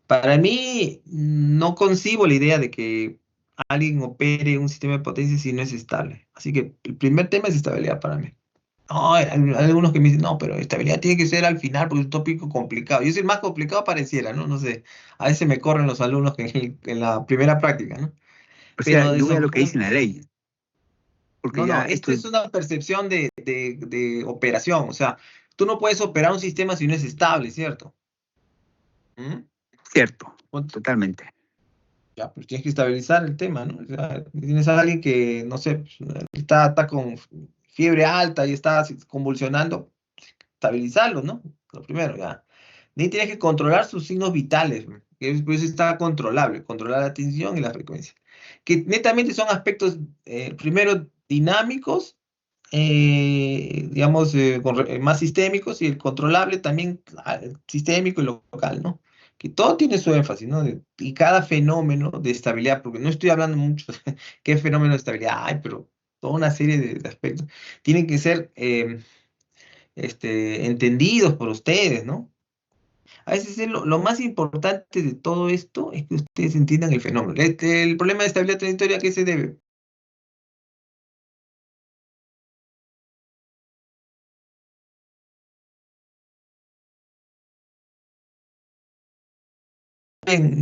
Para mí, no concibo la idea de que alguien opere un sistema de potencia si no es estable. Así que el primer tema es estabilidad para mí. No, hay algunos que me dicen, no, pero estabilidad tiene que ser al final porque es un tópico complicado. Y es el más complicado pareciera, ¿no? No sé, a veces me corren los alumnos en la primera práctica, ¿no? O sea, Pero yo voy a lo que dice desafortunadamente, la ley, porque no, no, ya esto esto es es una percepción de operación. O sea, tú no puedes operar un sistema si no es estable, ¿cierto? ¿Mm? cierto, Ponte- totalmente. Ya, pues tienes que estabilizar el tema, ¿no? O sea, tienes a alguien que, no sé, pues, está con fiebre alta y está así convulsionando, estabilizarlo, ¿no? Lo primero, ya. Ni tienes que controlar sus signos vitales, ¿no? Que pues está controlable, controlar la tensión y la frecuencia. Que netamente son aspectos, primero, dinámicos, digamos, más sistémicos y el controlable también sistémico y local, ¿no? Que todo tiene su énfasis, ¿no? Y cada fenómeno de estabilidad, porque no estoy hablando mucho de qué fenómeno de estabilidad hay, pero toda una serie de aspectos tienen que ser entendidos por ustedes, ¿no? A veces es lo más importante de todo esto es que ustedes entiendan el fenómeno. El problema de estabilidad transitoria, ¿a qué se debe?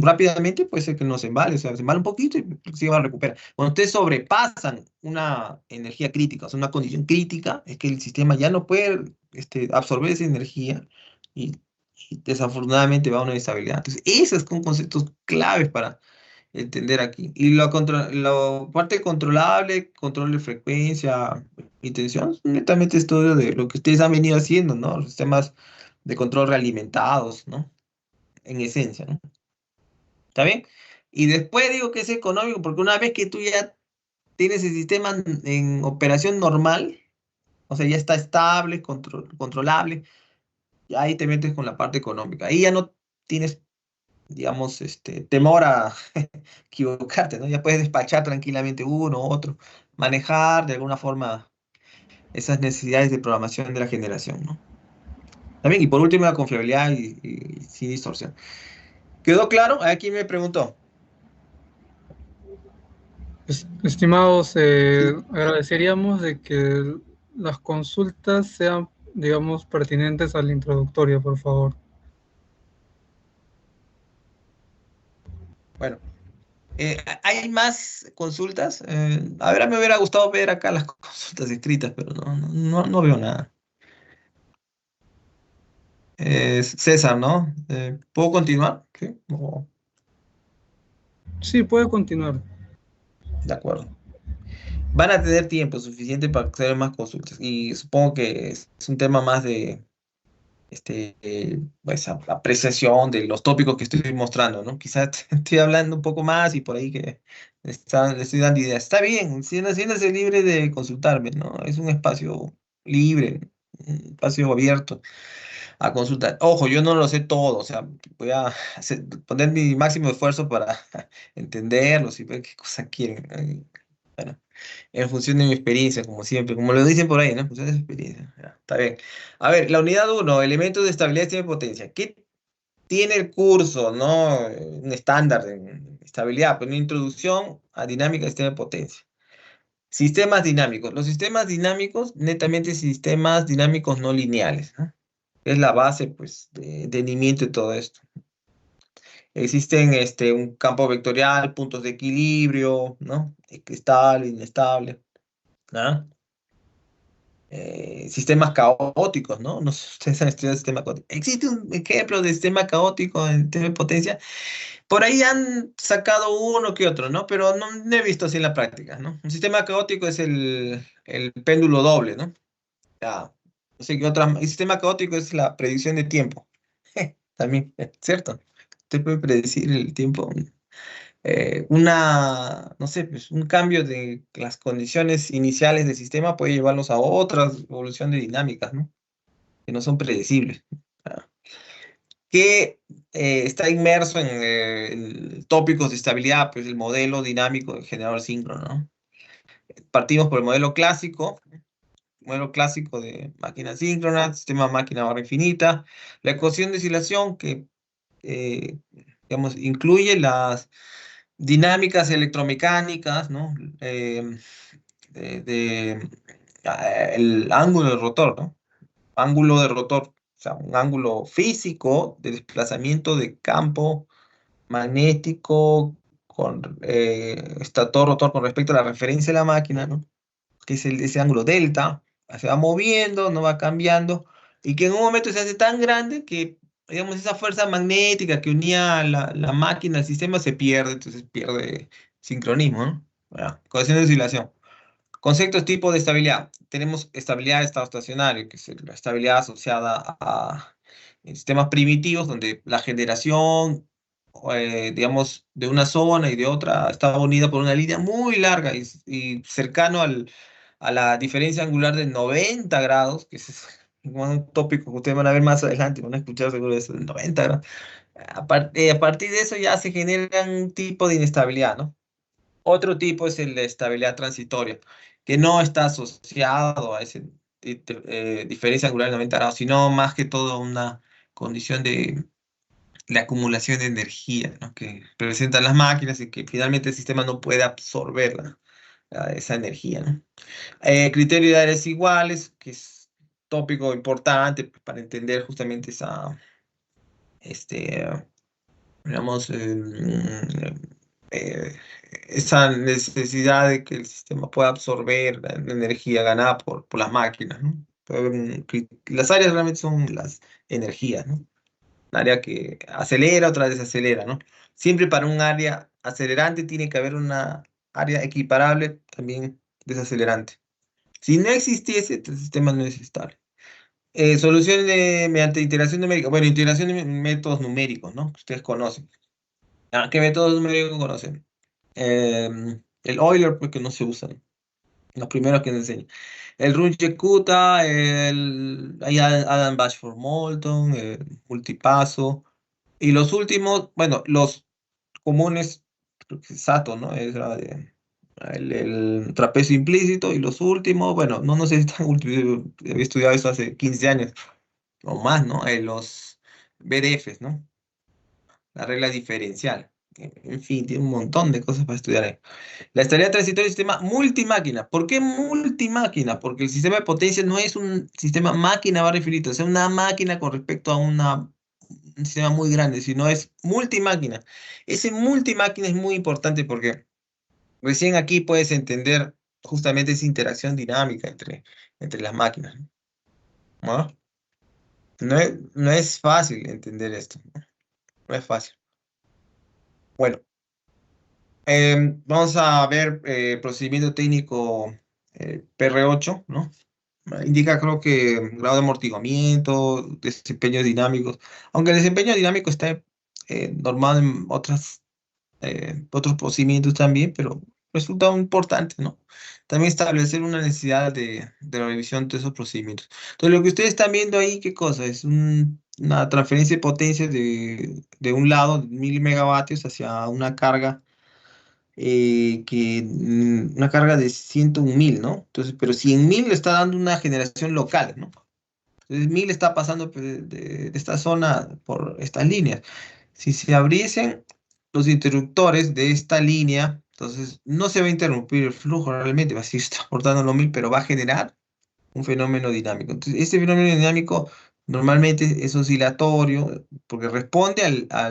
Rápidamente puede ser que no se embale, o sea, se embala un poquito y se va a recuperar. Cuando ustedes sobrepasan una energía crítica, o sea, una condición crítica, es que el sistema ya no puede absorber esa energía y, y desafortunadamente va a una inestabilidad. Entonces, esos son conceptos claves para entender aquí. Y la parte controlable, control de frecuencia y tensión, es netamente estudio de lo que ustedes han venido haciendo, ¿no? Los sistemas de control realimentados, ¿no? En esencia, ¿no? ¿Está bien? Y después digo que es económico, porque una vez que tú ya tienes el sistema en operación normal, o sea, ya está estable, controlable, ya ahí te metes con la parte económica. Ahí ya no tienes, digamos, temor a equivocarte, ¿no? Ya puedes despachar tranquilamente uno, otro, manejar de alguna forma esas necesidades de programación de la generación, ¿no? ¿Está bien? Y por último, la confiabilidad y sin distorsión. ¿Quedó claro? Aquí me preguntó. Estimados, Sí. agradeceríamos de que las consultas sean, digamos, pertinentes al introductorio, por favor. Bueno. ¿Hay más consultas? A ver, me hubiera gustado ver acá las consultas escritas, pero no veo nada. César, ¿no? ¿Puedo continuar? Sí. Sí, puede continuar. De acuerdo. Van a tener tiempo suficiente para hacer más consultas y supongo que es un tema más de pues, apreciación de los tópicos que estoy mostrando, ¿no? Quizás estoy hablando un poco más y por ahí que le estoy dando ideas. Está bien, siéntase libre de consultarme, ¿no? Es un espacio libre, un espacio abierto a consultar. Ojo, yo no lo sé todo, o sea, voy a poner mi máximo esfuerzo para entenderlos y ver qué cosas quieren. Bueno, en función de mi experiencia, como siempre, como lo dicen por ahí, ¿no? En función de su experiencia. Ya, está bien. A ver, la unidad uno, elementos de estabilidad y potencia. ¿Qué tiene el curso, no? Un estándar de estabilidad, pues una introducción a dinámica de sistema de potencia. Sistemas dinámicos. Los sistemas dinámicos, netamente sistemas dinámicos no lineales, ¿no? Es la base, pues, de entendimiento de todo esto. Existen un campo vectorial, puntos de equilibrio, ¿no? Estable, inestable, ¿no? Sistemas caóticos, ¿no? No sé si ustedes han estudiado sistemas caóticos. Existe un ejemplo de sistema caótico en tema de potencia. Por ahí han sacado uno que otro, ¿no? Pero no he visto así en la práctica, ¿no? Un sistema caótico es el péndulo doble, ¿no? Ya, no sé qué otra. El sistema caótico es la predicción de tiempo. También, ¿cierto? Usted puede predecir el tiempo. No sé, pues un cambio de las condiciones iniciales del sistema puede llevarlos a otras evolución de dinámicas, ¿no? Que no son predecibles. Ah, que está inmerso en tópicos de estabilidad, pues el modelo dinámico de generador síncrono, ¿no? Partimos por el modelo clásico de máquina síncrona, sistema máquina barra infinita, la ecuación de oscilación que, eh, digamos, incluye las dinámicas electromecánicas, ¿no? El ángulo del rotor, ¿no? Ángulo de rotor, o sea, un ángulo físico de desplazamiento de campo magnético con estator-rotor con respecto a la referencia de la máquina, ¿no? Que es ese ángulo delta, se va moviendo, no va cambiando, y que en un momento se hace tan grande que, digamos, esa fuerza magnética que unía la máquina al sistema se pierde, entonces pierde sincronismo, ¿no? Bueno, cohesión de oscilación. Conceptos tipo de estabilidad. Tenemos estabilidad de estado estacionario, que es la estabilidad asociada a sistemas primitivos donde la generación, digamos, de una zona y de otra estaba unida por una línea muy larga y cercano a la diferencia angular de 90 grados, que es un tópico que ustedes van a ver más adelante, van a escuchar seguro eso, de 90 grados. A partir de eso ya se genera un tipo de inestabilidad, ¿no? Otro tipo es el de estabilidad transitoria, que no está asociado a esa diferencia angular de 90 grados, sino más que todo una condición de la acumulación de energía, ¿no? Que presentan las máquinas y que finalmente el sistema no puede absorber esa energía, ¿no? Criterio de áreas iguales, que es tópico importante pues, para entender justamente este, digamos, eh, esa necesidad de que el sistema pueda absorber la energía ganada por las máquinas, ¿no? Puede haber las áreas realmente son las energías, ¿no? Un área que acelera, otra desacelera, ¿no? Siempre para un área acelerante tiene que haber una área equiparable también desacelerante. Si no existiese, el sistema no es estable. Soluciones mediante integración numérica. Bueno, integración de métodos numéricos, ¿no? Que ustedes conocen. ¿Qué métodos numéricos conocen? El Euler, porque no se usan. Los primeros que nos enseñan. El Runge-Kutta, hay Adam Bashford-Moulton, el multipaso. Y los últimos, bueno, los comunes, creo que es Sato, ¿no? Es el trapecio implícito. Y los últimos, bueno, no sé si están últimos, había estudiado eso hace 15 años o más, ¿no? Los BDFs, ¿no? La regla diferencial. En fin, tiene un montón de cosas para estudiar ahí. La estabilidad transitoria del sistema multimáquina. ¿Por qué multimáquina? Porque el sistema de potencia no es un sistema máquina barra infinito, o sea, una máquina con respecto a un sistema muy grande, sino es multimáquina. Ese multimáquina es muy importante porque recién aquí puedes entender justamente esa interacción dinámica entre las máquinas, ¿no? No es fácil entender esto, ¿no? No es fácil. Bueno. Vamos a ver procedimiento técnico PR8, ¿no? Indica, creo que grado de amortiguamiento, desempeño dinámico, aunque el desempeño dinámico está normado en otros procedimientos también, pero resulta importante, ¿no? También establecer una necesidad de la revisión de esos procedimientos. Entonces, lo que ustedes están viendo ahí, ¿qué cosa? Es una transferencia de potencia de un lado, 1000 megavatios, hacia una carga una carga de 101.000, ¿no? Entonces, pero 100.000 le está dando una generación local, ¿no? Entonces, 1000 está pasando pues, de esta zona por estas líneas. Si se abriesen los interruptores de esta línea, entonces no se va a interrumpir el flujo realmente, va a seguir aportando los 1000, pero va a generar un fenómeno dinámico. Entonces, este fenómeno dinámico Normalmente es oscilatorio porque responde a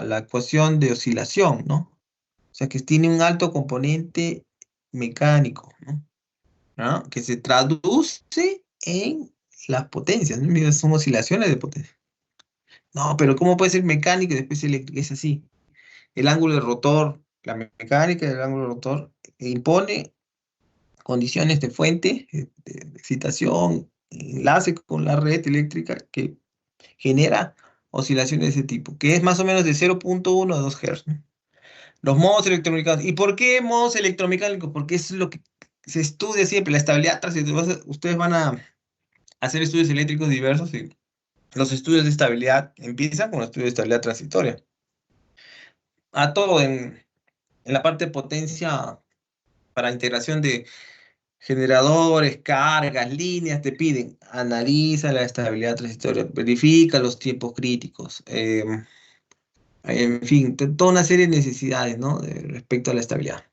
la ecuación de oscilación, ¿no? O sea que tiene un alto componente mecánico, ¿no? ¿No? Que se traduce en las potencias, ¿no? Mira, son oscilaciones de potencia. No, pero ¿cómo puede ser mecánico y después eléctrico? Es así. El ángulo de rotor, la mecánica del ángulo de rotor impone condiciones de fuente, de excitación, enlace con la red eléctrica que genera oscilaciones de ese tipo, que es más o menos de 0,1 a 2 Hz, ¿no? Los modos electromecánicos. ¿Y por qué modos electromecánicos? Porque eso es lo que se estudia siempre, la estabilidad transitorial. Ustedes van a hacer estudios eléctricos diversos y los estudios de estabilidad empiezan con los estudios de estabilidad transitoria. A todo en la parte de potencia para integración de generadores, cargas, líneas, te piden, analiza la estabilidad transitoria, verifica los tiempos críticos, en fin, toda una serie de necesidades, ¿no? Respecto a la estabilidad.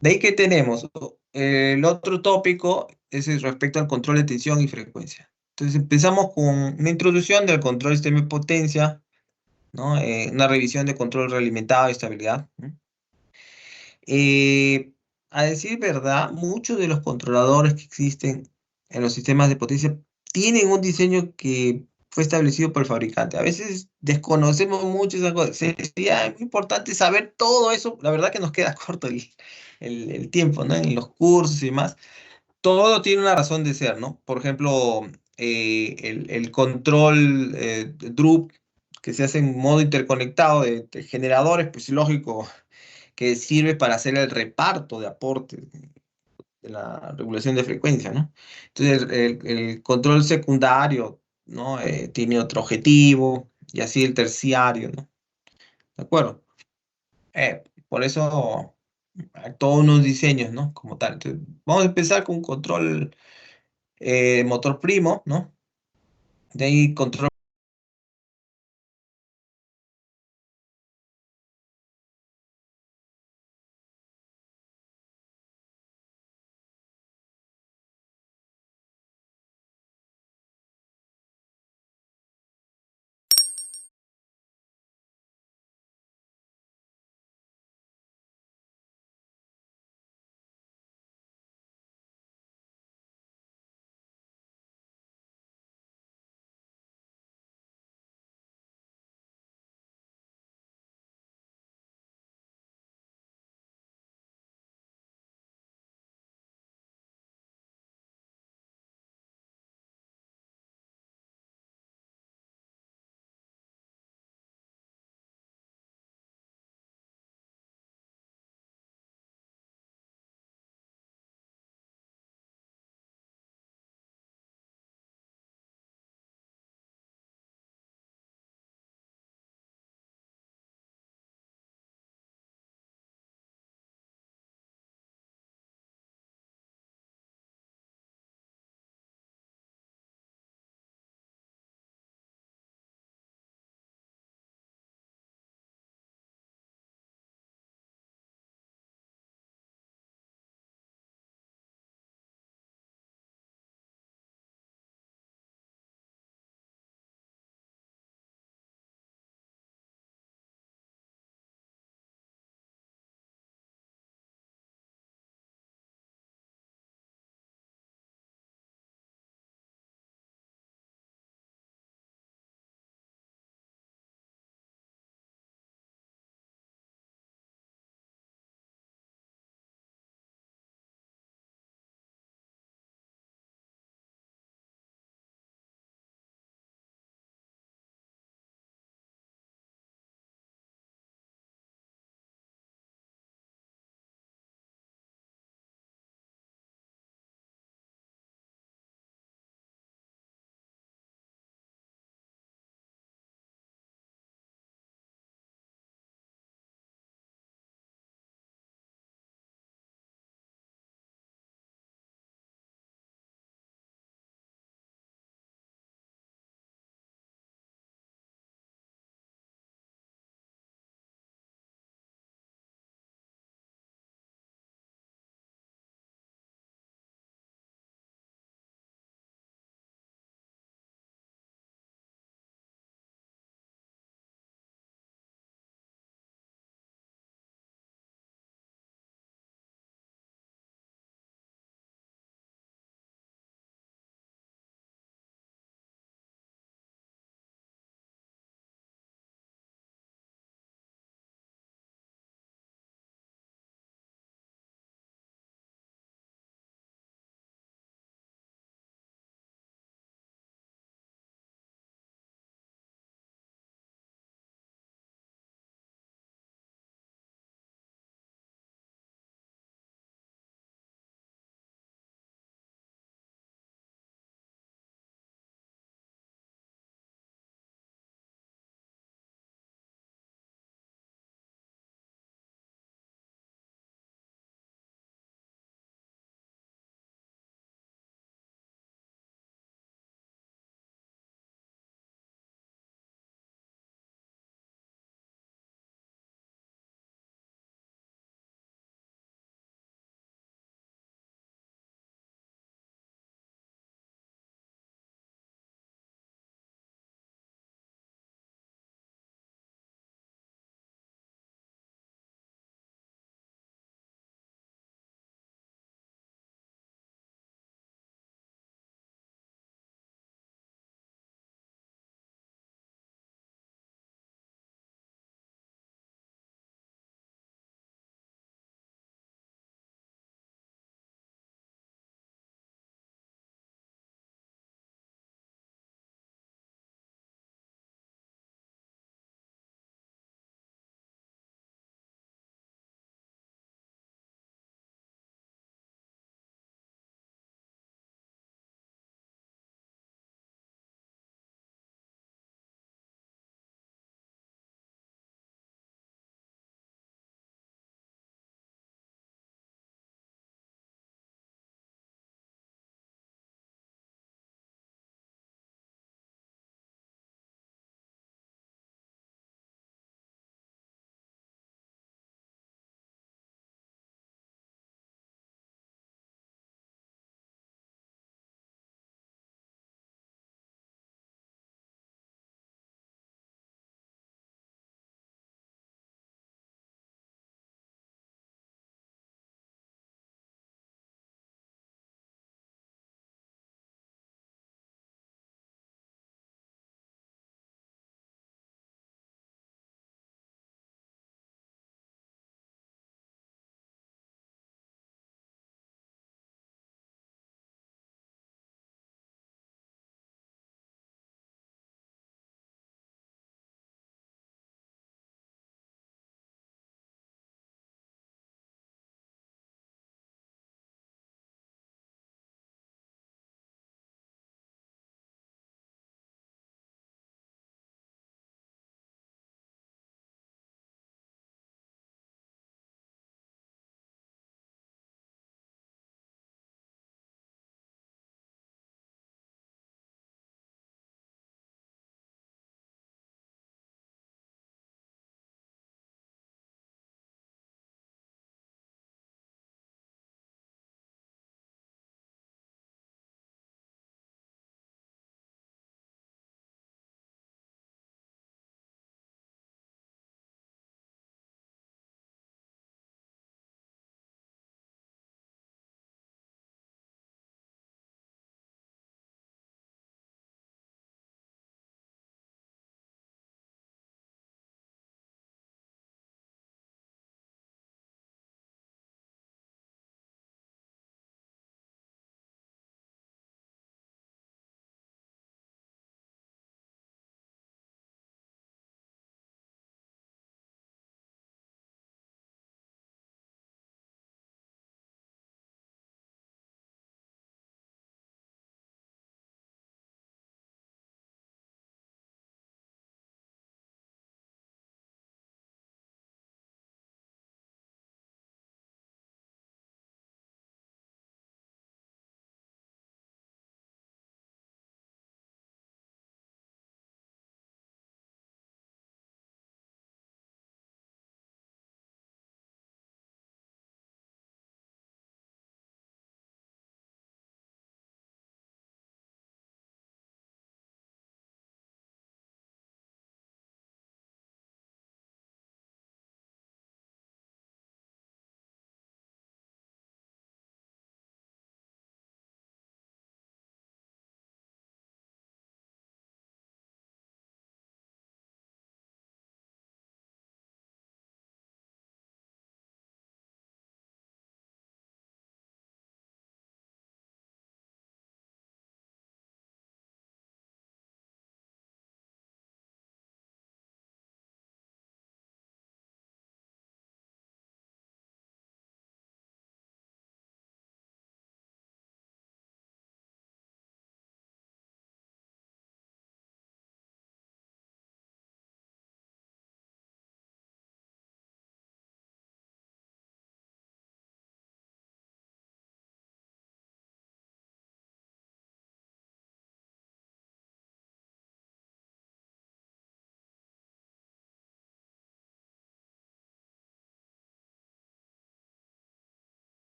De ahí que tenemos, el otro tópico es el respecto al control de tensión y frecuencia. Entonces empezamos con una introducción del control de sistema de potencia, ¿no? Una revisión de control realimentado y estabilidad, ¿no? Eh, a decir verdad, muchos de los controladores que existen en los sistemas de potencia tienen un diseño que fue establecido por el fabricante. A veces desconocemos mucho esa cosa. Sería muy importante saber todo eso. La verdad que nos queda corto el tiempo, ¿no? En los cursos y demás. Todo tiene una razón de ser, ¿no? Por ejemplo, el control DRUP que se hace en modo interconectado de generadores, pues lógico que sirve para hacer el reparto de aportes de la regulación de frecuencia, ¿no? Entonces, el control secundario, ¿no? Tiene otro objetivo, y así el terciario, ¿no? ¿De acuerdo? Por eso hay todos unos diseños, ¿no? Como tal. Entonces, vamos a empezar con un control motor primo, ¿no? De ahí control